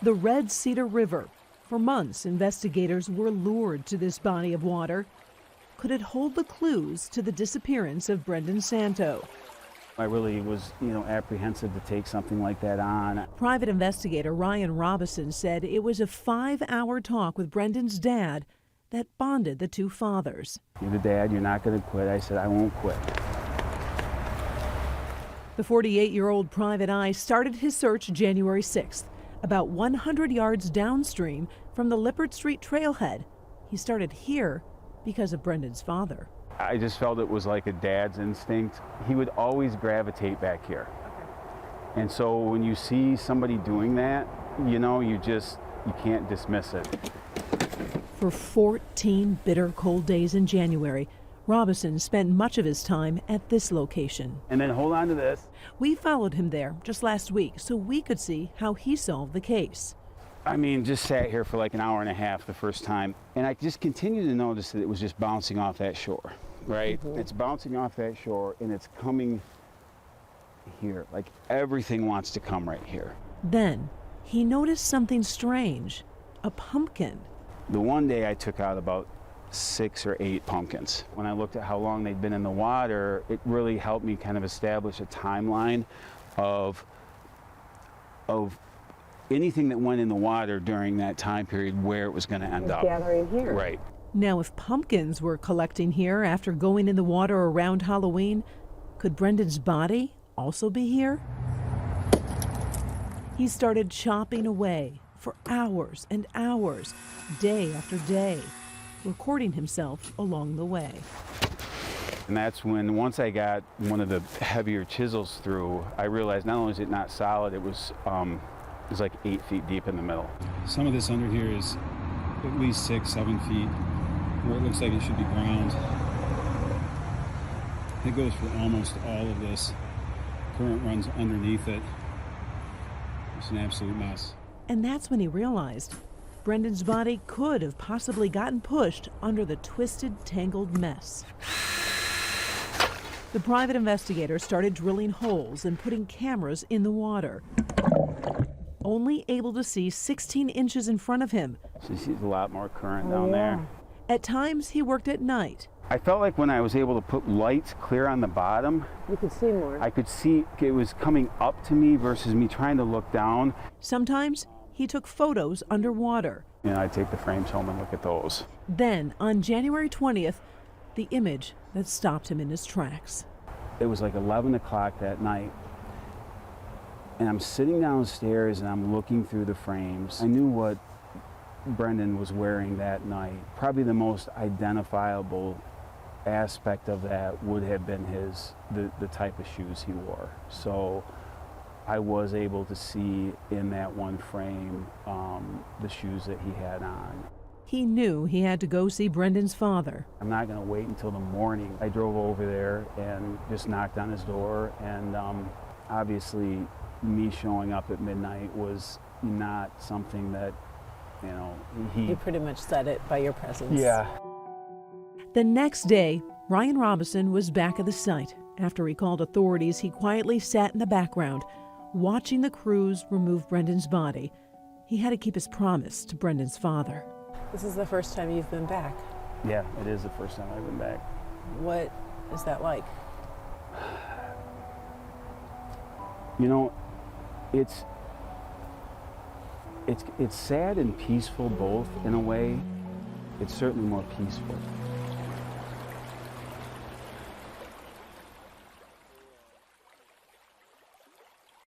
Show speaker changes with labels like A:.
A: The Red Cedar River. For months, investigators were lured to this body of water. Could it hold the clues to the disappearance of Brendan Santo?
B: I really was, apprehensive to take something like that on.
A: Private investigator Ryan Robison said it was a 5-hour talk with Brendan's dad that bonded the two fathers.
B: You're the dad, you're not going to quit. I said, I won't quit.
A: The 48-year-old private eye started his search January 6th, about 100 yards downstream from the Lippert Street trailhead. He started here because of Brendan's father.
B: I just felt it was like a dad's instinct. He would always gravitate back here. Okay. And so when you see somebody doing that, you can't dismiss it.
A: For 14 bitter cold days in January, Robison spent much of his time at this location.
B: And then hold on to this.
A: We followed him there just last week so we could see how he solved the case.
B: Just sat here for like an hour and a half the first time, and I just continued to notice that it was just bouncing off that shore, right? Mm-hmm. It's bouncing off that shore, and it's coming here. Like everything wants to come right here.
A: Then he noticed something strange, a pumpkin.
B: The one day I took out about 6 or 8 pumpkins. When I looked at how long they'd been in the water, it really helped me kind of establish a timeline of anything that went in the water during that time period, where it was going to end up.
C: Gathering here.
B: Right.
A: Now, if pumpkins were collecting here after going in the water around Halloween, could Brendan's body also be here? He started chopping away for hours and hours, day after day, recording himself along the way.
B: And that's when, once I got one of the heavier chisels through, I realized not only is it not solid, it was like 8 feet deep in the middle.
D: Some of this under here is at least 6-7 feet, where it looks like it should be ground. It goes for almost all of this. Current runs underneath it. It's an absolute mess.
A: And that's when he realized Brendan's body could have possibly gotten pushed under the twisted, tangled mess. The private investigator started drilling holes and putting cameras in the water, only able to see 16 inches in front of him.
B: So you see a lot more current down there.
A: At times, he worked at night.
B: I felt like when I was able to put lights clear on the bottom,
C: you could see more.
B: I could see it was coming up to me versus me trying to look down.
A: Sometimes he took photos underwater.
B: I'd take the frames home and look at those.
A: Then, on January 20th, the image that stopped him in his tracks.
B: It was like 11 o'clock that night, and I'm sitting downstairs and I'm looking through the frames. I knew what Brendan was wearing that night. Probably the most identifiable aspect of that would have been the type of shoes he wore. So I was able to see in that one frame the shoes that he had on.
A: He knew he had to go see Brendan's father.
B: I'm not going to wait until the morning. I drove over there and just knocked on his door, and obviously me showing up at midnight was not something that,
C: You pretty much said it by your presence.
B: Yeah.
A: The next day, Ryan Robison was back at the site. After he called authorities, he quietly sat in the background, watching the crews remove Brendan's body. He had to keep his promise to Brendan's father.
C: This is the first time you've been back.
B: Yeah, it is the first time I've been back.
C: What is that like?
B: It's sad and peaceful both in a way. It's certainly more peaceful.